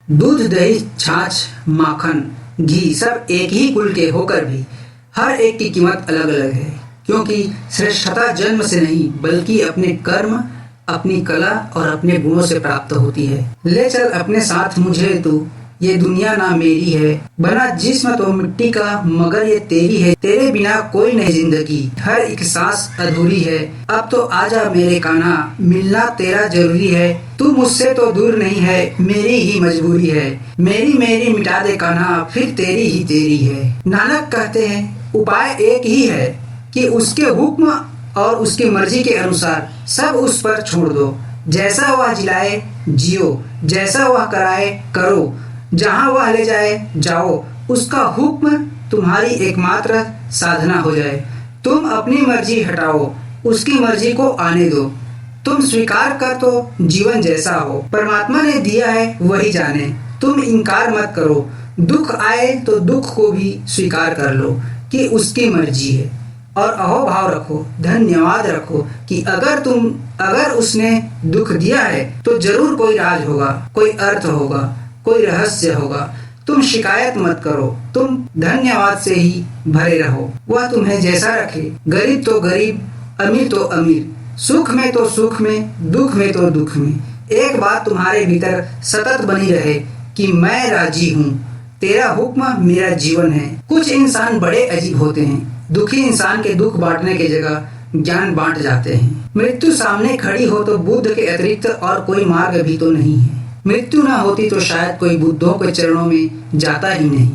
दूध, दही, छाछ, माखन, घी सब एक ही कुल के होकर भी हर एक की कीमत अलग अलग है, क्योंकि श्रेष्ठता जन्म से नहीं बल्कि अपने कर्म, अपनी कला और अपने गुणों से प्राप्त होती है। ले चल अपने साथ मुझे तू, ये दुनिया ना मेरी है, बना जिस्म तो मिट्टी का मगर ये तेरी है, तेरे बिना कोई नहीं जिंदगी, हर एक सांस अधूरी है, अब तो आजा मेरे कान्हा, मिलना तेरा जरूरी है, तू मुझसे तो दूर नहीं है, मेरी ही मजबूरी है, मेरी मेरी मिटा दे कान्हा, फिर तेरी ही तेरी है। नानक कहते हैं उपाय एक ही है कि उसके हुक्म और उसकी मर्जी के अनुसार सब उस पर छोड़ दो, जैसा वह जिलाए जियो, जैसा वह कराए करो, जहां वह ले जाए जाओ, उसका हुक्म तुम्हारी एकमात्र साधना हो जाए। तुम अपनी मर्जी हटाओ, उसकी मर्जी को आने दो, तुम स्वीकार कर तो जीवन जैसा हो, परमात्मा ने दिया है वही जाने, तुम इनकार मत करो, दुख आए तो दुख को भी स्वीकार कर लो कि उसकी मर्जी है, और अहोभाव रखो, धन्यवाद रखो कि अगर उसने दुख दिया है तो जरूर कोई राज होगा, कोई अर्थ होगा, कोई रहस्य होगा। तुम शिकायत मत करो, तुम धन्यवाद से ही भरे रहो, वह तुम्हें जैसा रखे, गरीब तो गरीब, अमीर तो अमीर, सुख में तो सुख में, दुख में तो दुख में, एक बात तुम्हारे भीतर सतत बनी रहे कि मैं राजी हूँ, तेरा हुक्म मेरा जीवन है। कुछ इंसान बड़े अजीब होते हैं, दुखी इंसान के दुख बांटने की जगह ज्ञान बांट जाते हैं। मृत्यु सामने खड़ी हो तो बुद्ध के अतिरिक्त और कोई मार्ग भी तो नहीं है। मृत्यु ना होती तो शायद कोई बुद्धों के चरणों में जाता ही नहीं।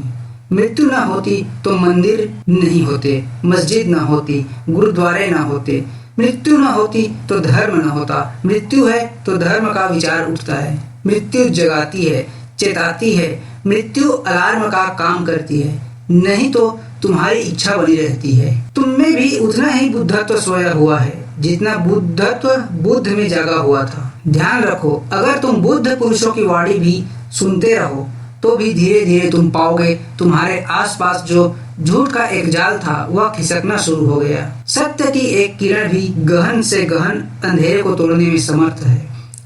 मृत्यु ना होती तो मंदिर नहीं होते, मस्जिद ना होती, गुरुद्वारे ना होते। मृत्यु ना होती तो धर्म ना होता। मृत्यु है तो धर्म का विचार उठता है। मृत्यु जगाती है, चेताती है। मृत्यु अलार्म का काम करती है, नहीं तो तुम्हारी इच्छा बनी रहती है। तुम में भी उतना ही बुद्धत्व सोया हुआ है जितना बुद्धत्व बुद्ध में जगा हुआ था। ध्यान रखो, अगर तुम बुद्ध पुरुषों की वाणी भी सुनते रहो तो भी धीरे धीरे तुम पाओगे तुम्हारे आसपास जो झूठ का एक जाल था वह खिसकना शुरू हो गया। सत्य की एक किरण भी गहन से गहन अंधेरे को तोड़ने में समर्थ है।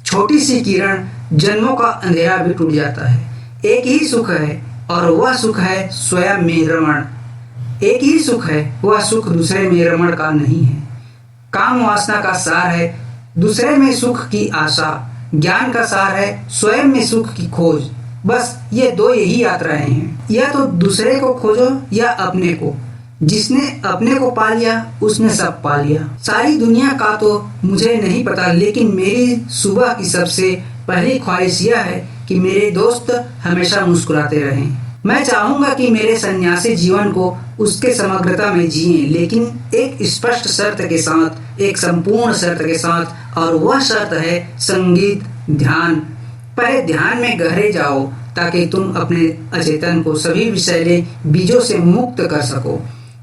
छोटी सी किरण जन्मों का अंधेरा भी टूट जाता है। एक ही सुख है और वह सुख है स्वयं में रमण। एक ही सुख है, वह सुख दूसरे में रमण का नहीं है। काम वासना का सार है दूसरे में सुख की आशा, ज्ञान का सार है स्वयं में सुख की खोज। बस ये दो यही यात्राएं हैं, या तो दूसरे को खोजो या अपने को। जिसने अपने को पा लिया उसने सब पा लिया। सारी दुनिया का तो मुझे नहीं पता, लेकिन मेरी सुबह की सबसे पहली ख्वाहिश यह है कि मेरे दोस्त हमेशा मुस्कुराते रहें। मैं चाहूंगा कि मेरे सन्यासी जीवन को उसके समग्रता में जिए, लेकिन एक स्पष्ट शर्त के साथ, एक संपूर्ण शर्त के साथ, और वह शर्त है संगीत, ध्यान। पहले ध्यान में गहरे जाओ ताकि तुम अपने अचेतन को सभी विषैले बीजों से मुक्त कर सको,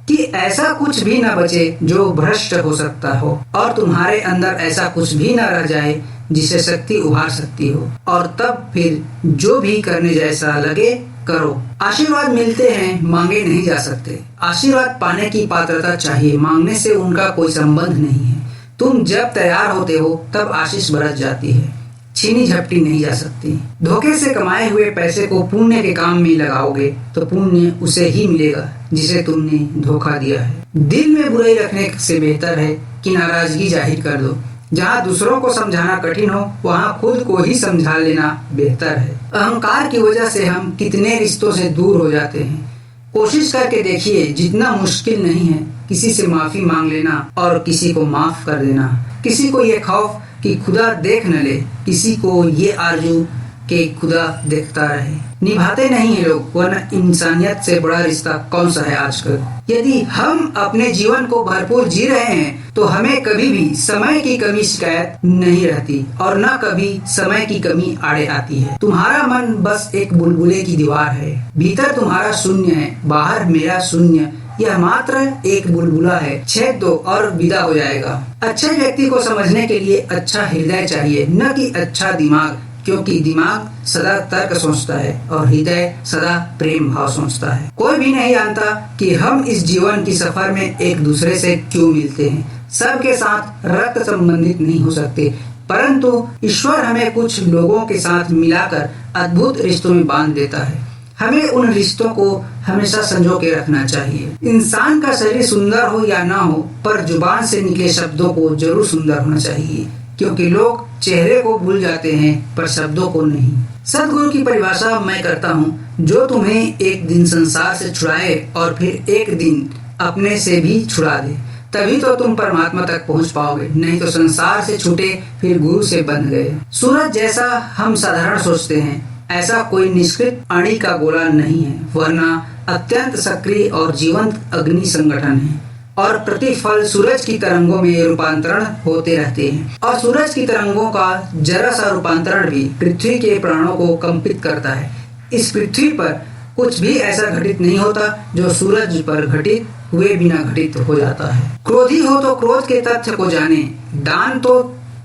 कि ऐसा कुछ भी न बचे जो भ्रष्ट हो सकता हो, और तुम्हारे अंदर ऐसा कुछ भी न रह जाए जिसे शक्ति उभार सकती हो। और तब फिर जो भी करने जैसा लगे करो। आशीर्वाद मिलते हैं, मांगे नहीं जा सकते। आशीर्वाद पाने की पात्रता चाहिए, मांगने से उनका कोई संबंध नहीं है। तुम जब तैयार होते हो तब आशीष बरस जाती है, छीनी झपटी नहीं जा सकती। धोखे से कमाए हुए पैसे को पुण्य के काम में लगाओगे तो पुण्य उसे ही मिलेगा जिसे तुमने धोखा दिया है। दिल में बुराई रखने से बेहतर है कि नाराजगी जाहिर कर दो। जहाँ दूसरों को समझाना कठिन हो वहाँ खुद को ही समझा लेना बेहतर है। अहंकार की वजह से हम कितने रिश्तों से दूर हो जाते हैं। कोशिश करके देखिए, जितना मुश्किल नहीं है किसी से माफी मांग लेना और किसी को माफ कर देना। किसी को ये खौफ कि खुदा देख न ले, किसी को ये आरजू कि खुदा देखता रहे। निभाते नहीं है लोग, वरना इंसानियत से बड़ा रिश्ता कौन सा है आजकल। यदि हम अपने जीवन को भरपूर जी रहे हैं तो हमें कभी भी समय की कमी शिकायत नहीं रहती, और न कभी समय की कमी आड़े आती है। तुम्हारा मन बस एक बुलबुले की दीवार है, भीतर तुम्हारा शून्य है, बाहर मेरा शून्य। यह मात्र एक बुलबुला है, छेद दो और विदा हो जाएगा। अच्छे व्यक्ति को समझने के लिए अच्छा हृदय चाहिए, न कि अच्छा दिमाग, क्योंकि दिमाग सदा तर्क सोचता है और हृदय सदा प्रेम भाव सोचता है। कोई भी नहीं जानता कि हम इस जीवन की सफर में एक दूसरे से क्यों मिलते हैं। सबके साथ रक्त संबंधित नहीं हो सकते, परंतु ईश्वर हमें कुछ लोगों के साथ मिलाकर अद्भुत रिश्तों में बांध देता है। हमें उन रिश्तों को हमेशा संजो के रखना चाहिए। इंसान का शरीर सुंदर हो या ना हो, पर जुबान से निकले शब्दों को जरूर सुंदर होना चाहिए, क्योंकि लोग चेहरे को भूल जाते हैं पर शब्दों को नहीं। सदगुरु की परिभाषा मैं करता हूँ, जो तुम्हें एक दिन संसार से छुड़ाए और फिर एक दिन अपने से भी छुड़ा दे, तभी तो तुम परमात्मा तक पहुँच पाओगे। नहीं तो संसार से छूटे फिर गुरु से बंध गए। सूरज जैसा हम साधारण सोचते हैं, ऐसा कोई निष्क्रिय अणि का गोला नहीं है, वरना अत्यंत सक्रिय और जीवंत अग्नि संगठन है। और प्रतिफल सूरज की तरंगों में रूपांतरण होते रहते हैं, और सूरज की तरंगों का जरा सा रूपांतरण भी पृथ्वी के प्राणों को कंपित करता है। इस पृथ्वी पर कुछ भी ऐसा घटित नहीं होता जो सूरज पर घटित हुए बिना घटित हो जाता है। क्रोधी हो तो क्रोध के तथ्य को जाने। दान तो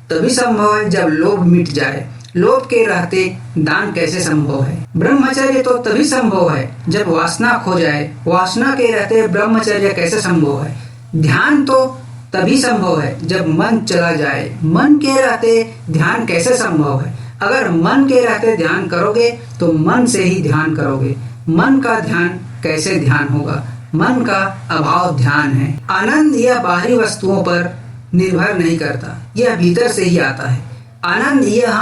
तभी संभव है जब लोभ मिट जाए। लोभ के रहते दान कैसे संभव है? ब्रह्मचर्य तो तभी संभव है जब वासना खो जाए। वासना के रहते ब्रह्मचर्य कैसे संभव है? ध्यान तो तभी संभव है जब मन चला जाए। मन के रहते ध्यान कैसे संभव है? अगर मन के रहते ध्यान करोगे तो मन से ही ध्यान करोगे। मन का ध्यान कैसे ध्यान होगा? मन का अभाव ध्यान है। आनंद यह बाहरी वस्तुओं पर निर्भर नहीं करता, यह भीतर से ही आता है। आनंद यह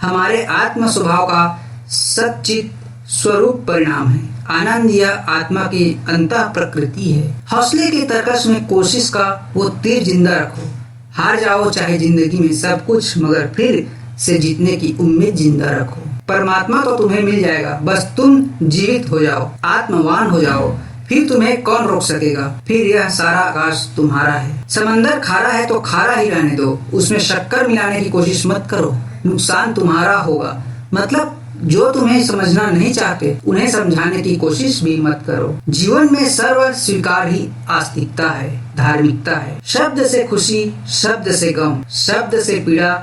हमारे आत्म स्वभाव का सच्चित स्वरूप परिणाम है। आनंद यह आत्मा की अंतः प्रकृति है। हौसले के तरकश में कोशिश का वो तीर जिंदा रखो। हार जाओ चाहे जिंदगी में सब कुछ, मगर फिर से जीतने की उम्मीद जिंदा रखो। परमात्मा तो तुम्हें मिल जाएगा, बस तुम जीवित हो जाओ, आत्मवान हो जाओ, फिर तुम्हें कौन रोक सकेगा? फिर यह सारा आकाश तुम्हारा है। समंदर खारा है तो खारा ही रहने दो, उसमें शक्कर मिलाने की कोशिश मत करो, नुकसान तुम्हारा होगा। मतलब जो तुम्हें समझना नहीं चाहते उन्हें समझाने की कोशिश भी मत करो। जीवन में सर्व स्वीकार ही आस्तिकता है, धार्मिकता है। शब्द से खुशी, शब्द से गम, शब्द से पीड़ा,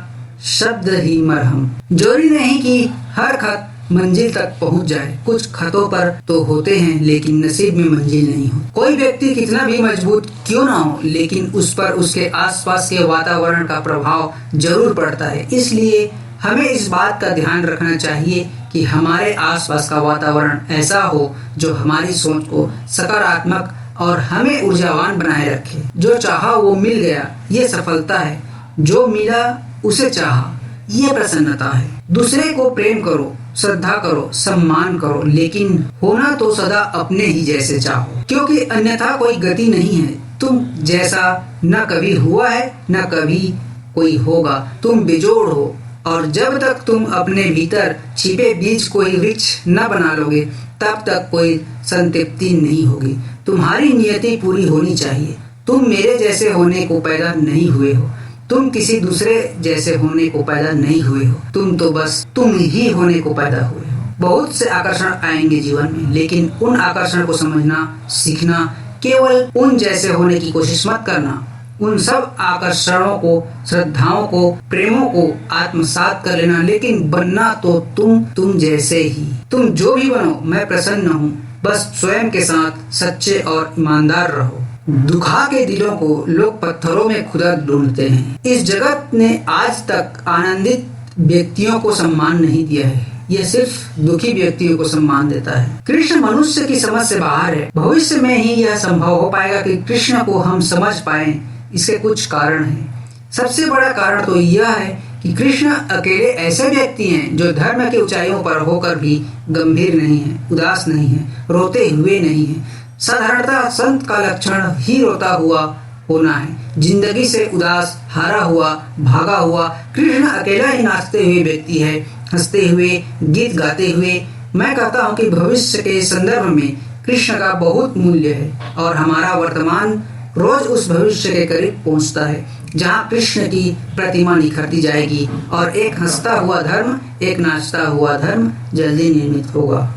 शब्द ही मरहम। जोरी नहीं कि हर खत मंजिल तक पहुंच जाए। कुछ खतों पर तो होते हैं लेकिन नसीब में मंजिल नहीं हो। कोई व्यक्ति कितना भी मजबूत क्यों ना हो, लेकिन उस पर उसके आसपास के वातावरण का प्रभाव जरूर पड़ता है। इसलिए हमें इस बात का ध्यान रखना चाहिए कि हमारे आसपास का वातावरण ऐसा हो जो हमारी सोच को सकारात्मक और हमें ऊर्जावान बनाए रखे। जो चाहा वो मिल गया, ये सफलता है। जो मिला उसे चाहा, ये प्रसन्नता है। दूसरे को प्रेम करो, श्रद्धा करो, सम्मान करो, लेकिन होना तो सदा अपने ही जैसे चाहो, क्योंकि अन्यथा कोई गति नहीं है। तुम जैसा न कभी हुआ है न कभी कोई होगा। तुम बेजोड़ हो, और जब तक तुम अपने भीतर छिपे बीज कोई वृक्ष न बना लोगे, तब तक कोई संतृप्ति नहीं होगी। तुम्हारी नियति पूरी होनी चाहिए। तुम मेरे जैसे होने को पैदा नहीं हुए हो, तुम किसी दूसरे जैसे होने को पैदा नहीं हुए हो। तुम तो बस तुम ही होने को पैदा हुए हो। बहुत से आकर्षण आएंगे जीवन में, लेकिन उन आकर्षण को समझना सीखना। केवल उन जैसे होने की कोशिश मत करना। उन सब आकर्षणों को, श्रद्धाओं को, प्रेमों को आत्मसात कर लेना, लेकिन बनना तो तुम जैसे ही। तुम जो भी बनो, मैं प्रसन्न हूँ। बस स्वयं के साथ सच्चे और ईमानदार रहो। दुखा के दिलों को लोग पत्थरों में खुदा ढूंढते हैं। इस जगत ने आज तक आनंदित व्यक्तियों को सम्मान नहीं दिया है, यह सिर्फ दुखी व्यक्तियों को सम्मान देता है। कृष्ण मनुष्य की समझ से बाहर है। भविष्य में ही यह संभव हो पाएगा कि कृष्ण को हम समझ पाएं। इसके कुछ कारण हैं। सबसे बड़ा कारण तो यह है कि कृष्ण अकेले ऐसे व्यक्ति हैं जो धर्म की ऊंचाइयों पर होकर भी गंभीर नहीं है, उदास नहीं है, रोते हुए नहीं है। साधारणतः संत का लक्षण ही रोता हुआ होना है, जिंदगी से उदास, हारा हुआ, भागा हुआ। कृष्ण अकेला ही नाचते हुए व्यक्ति है, हंसते हुए, गीत गाते हुए। मैं कहता हूँ कि भविष्य के संदर्भ में कृष्ण का बहुत मूल्य है, और हमारा वर्तमान रोज उस भविष्य के करीब पहुंचता है जहां कृष्ण की प्रतिमा निखरती जाएगी, और एक हंसता हुआ धर्म, एक नाचता हुआ धर्म जल्दी निर्मित होगा।